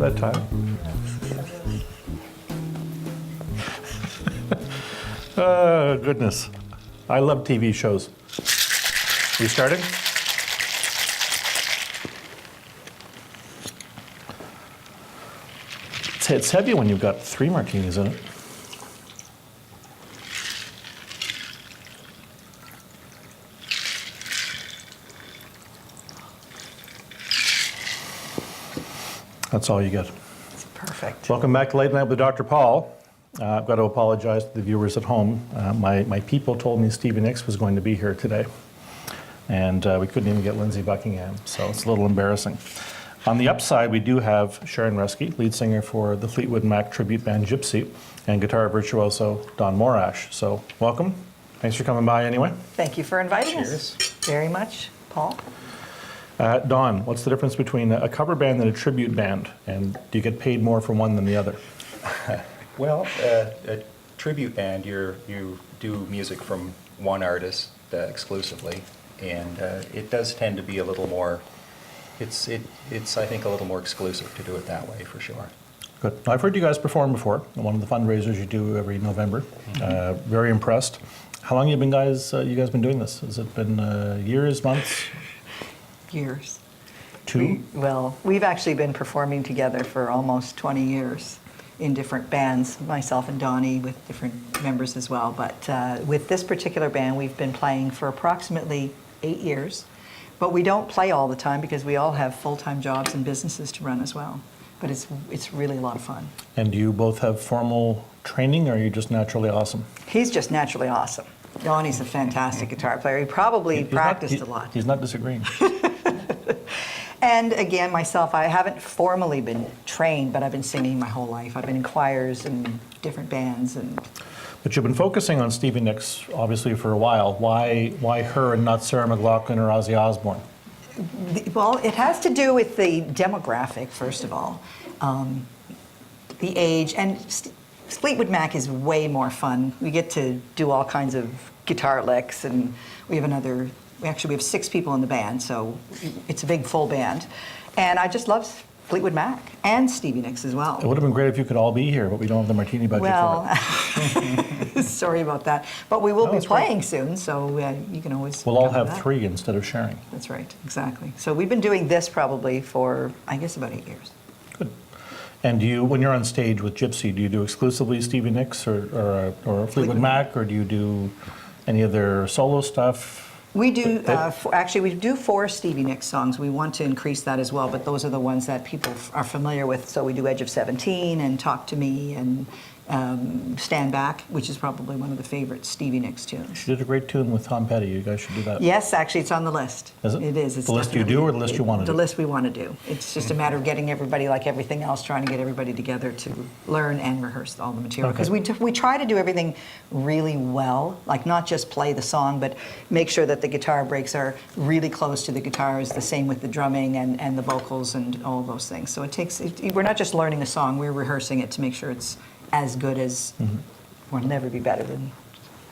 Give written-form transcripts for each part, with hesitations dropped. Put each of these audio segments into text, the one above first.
that time. Oh, goodness. I love TV shows. We starting? It's heavy when you've got 3 martinis in it. That's all you get. It's perfect. Welcome back to Late Night with Dr. Paul. I've got to apologize to the viewers at home. My people told me Stevie Nicks was going to be here today, and we couldn't even get Lindsey Buckingham, so it's a little embarrassing. On the upside, we do have Sharon Resky, lead singer for the Fleetwood Mac tribute band Gypsy, and guitar virtuoso Don Morash. So welcome. Thanks for coming by anyway. Thank you for inviting us very much, Paul. Don, what's the difference between a cover band and a tribute band, and do you get paid more for one than the other? Well, a tribute band, you do music from one artist exclusively, and it does tend to be a little more, it's I think a little more exclusive to do it that way for sure. Good. I've heard you guys perform before, one of the fundraisers you do every November. Mm-hmm. Very impressed. How long have you guys been doing this? Has it been years, months? Years. 2? We've actually been performing together for almost 20 years in different bands, myself and Donnie with different members as well. But with this particular band, we've been playing for approximately 8 years. But we don't play all the time because we all have full-time jobs and businesses to run as well. But it's really a lot of fun. And do you both have formal training, or are you just naturally awesome? He's just naturally awesome. Donnie's a fantastic guitar player. He probably practiced a lot. He's not disagreeing. And again, myself, I haven't formally been trained, but I've been singing my whole life. I've been in choirs and different bands. But you've been focusing on Stevie Nicks, obviously, for a while. Why her and not Sarah McLachlan or Ozzy Osbourne? Well, it has to do with the demographic, first of all, the age, and Fleetwood Mac is way more fun. We get to do all kinds of guitar licks, and we have 6 people in the band, so it's a big full band. And I just love Fleetwood Mac and Stevie Nicks as well. It would have been great if you could all be here, but we don't have the martini budget for it. Sorry about that. But we will be playing soon, so you can always We'll all have 3 instead of sharing. That's right, exactly. So we've been doing this probably for, I guess, about 8 years. Good. And when you're on stage with Gypsy, do you do exclusively Stevie Nicks or Fleetwood Mac, or do you do any of their solo stuff? We do, actually, we do 4 Stevie Nicks songs. We want to increase that as well, but those are the ones that people are familiar with. So we do Edge of 17 and Talk to Me and Stand Back, which is probably one of the favorite Stevie Nicks tunes. She did a great tune with Tom Petty. You guys should do that. Yes, actually, it's on the list. Is it? It is. It's the list you do or the list you want to do? The list we want to do. It's just a matter of getting everybody, like everything else, trying to get everybody together to learn and rehearse all the material. Because we try to do everything really well, like not just play the song, but make sure that the guitar breaks are really close to the guitars, the same with the drumming and the vocals and all of those things. So we're not just learning a song, we're rehearsing it to make sure it's as good as, will never be better than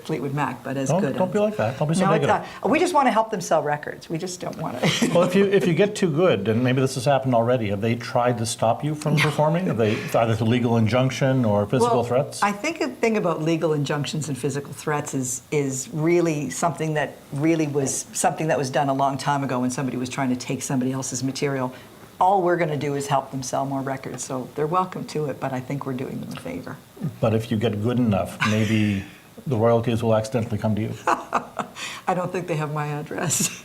Fleetwood Mac, but as good. Don't be like that. Don't be so negative. We just want to help them sell records. We just don't want to. Well, if you get too good, and maybe this has happened already, have they tried to stop you from performing? Have they either through legal injunction or physical threats? I think the thing about legal injunctions and physical threats is really something that was done a long time ago when somebody was trying to take somebody else's material. All we're going to do is help them sell more records, so they're welcome to it, but I think we're doing them a favor. But if you get good enough, maybe the royalties will accidentally come to you. I don't think they have my address.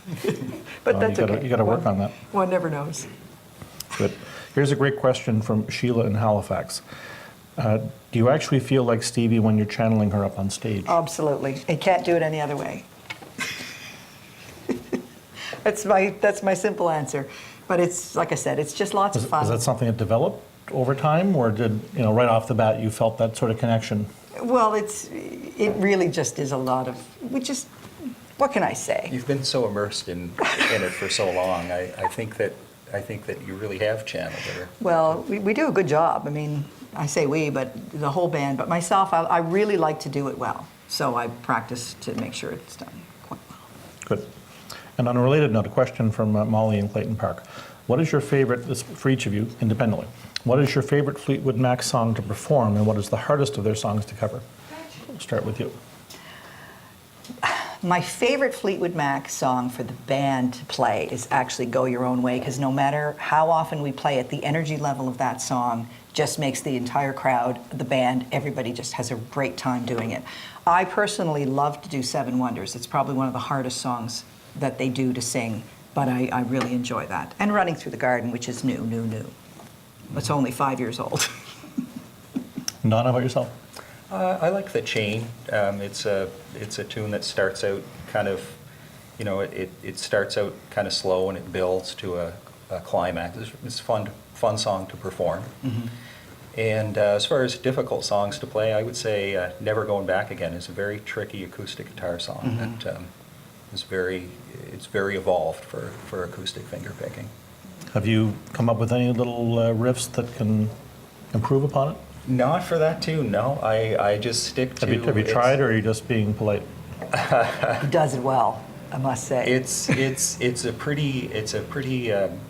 But that's okay. You got to work on that. One never knows. Good. Here's a great question from Sheila in Halifax. Do you actually feel like Stevie when you're channeling her up on stage? Absolutely. I can't do it any other way. That's my simple answer. But it's, like I said, it's just lots of fun. Is that something that developed over time, or did, right off the bat you felt that sort of connection? Well, it really just is a lot of, what can I say? You've been so immersed in it for so long. I think that you really have channeled her. Well, we do a good job. I mean, I say we, but the whole band. But myself, I really like to do it well. So I practice to make sure it's done quite well. Good. And on a related note, a question from Molly in Clayton Park. What is your favorite, this for each of you independently, What is your favorite Fleetwood Mac song to perform, and what is the hardest of their songs to cover? We'll start with you. My favorite Fleetwood Mac song for the band to play is actually Go Your Own Way, because no matter how often we play it, the energy level of that song just makes the entire crowd, the band, everybody just has a great time doing it. I personally love to do Seven Wonders. It's probably one of the hardest songs that they do to sing, but I really enjoy that. And Running Through the Garden, which is new. It's only 5 years old. Don, how about yourself? I like The Chain. It's a tune that starts out kind of, it starts out kind of slow and it builds to a climax. It's a fun song to perform. Mm-hmm. And as far as difficult songs to play, I would say Never Going Back Again is a very tricky acoustic guitar song that it's very evolved for acoustic finger picking. Have you come up with any little riffs that can improve upon it? Not for that tune, no. I just stick to. Have you tried, or are you just being polite? He does it well, I must say. It's a pretty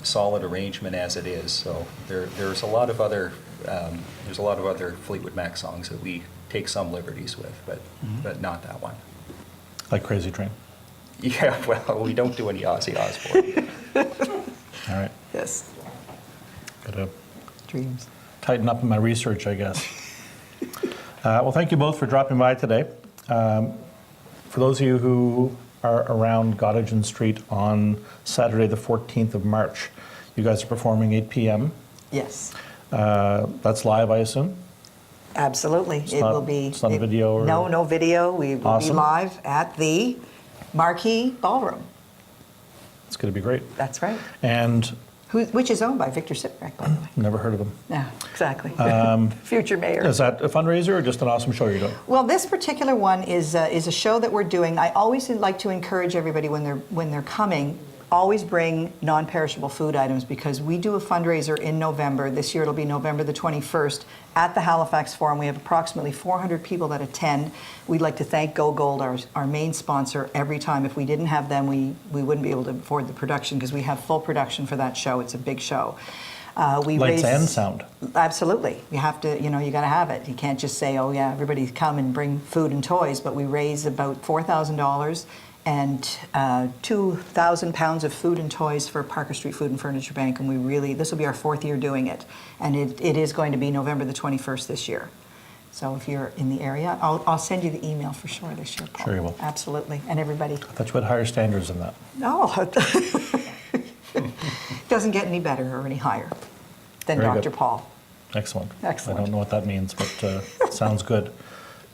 solid arrangement as it is. So there's a lot of other Fleetwood Mac songs that we take some liberties with, but not that one. Like Crazy Train? Yeah, well, we don't do any Ozzy Osbourne. All right. Yes. Gotta Dreams. tighten up in my research, I guess. Well, thank you both for dropping by today. For those of you who are around Gottingen Street on Saturday the 14th of March, you guys are performing 8 p.m. Yes. That's live, I assume? Absolutely. It's not a video? Or... No video. We will Awesome. be live at the Marquee Ballroom. It's going to be great. That's right. And Which is owned by Victor Siprack, by the way. never heard of them. Yeah, exactly. Future mayor. Is that a fundraiser or just an awesome show you're doing? Well, this particular one is a show that we're doing. I always like to encourage everybody when they're coming, always bring non-perishable food items, because we do a fundraiser in November. This year it'll be November the 21st at the Halifax Forum. We have approximately 400 people that attend. We'd like to thank Go Gold, our main sponsor, every time. If we didn't have them, we wouldn't be able to afford the production, because we have full production for that show. It's a big show. Lights and sound. Absolutely. You have to, you got to have it. You can't just say, oh yeah, everybody come and bring food and toys, but we raise about $4,000 and 2,000 pounds of food and toys for Parker Street Food and Furniture Bank, and this will be our 4th year doing it, and it is going to be November the 21st this year. So if you're in the area, I'll send you the email for sure this year, Paul. Sure you will. Absolutely, and everybody. I thought you had higher standards than that. No, doesn't get any better or any higher than Very Dr. good. Paul. Excellent. Excellent. I don't know what that means, but sounds good.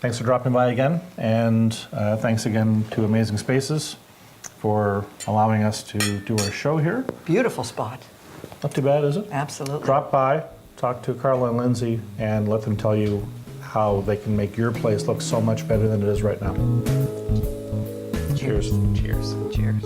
Thanks for dropping by again, and thanks again to Amazing Spaces for allowing us to do our show here. Beautiful spot. Not too bad, is it? Absolutely. Drop by, talk to Carla and Lindsay, and let them tell you how they can make your place look so much better than it is right now. Cheers. Cheers. Cheers.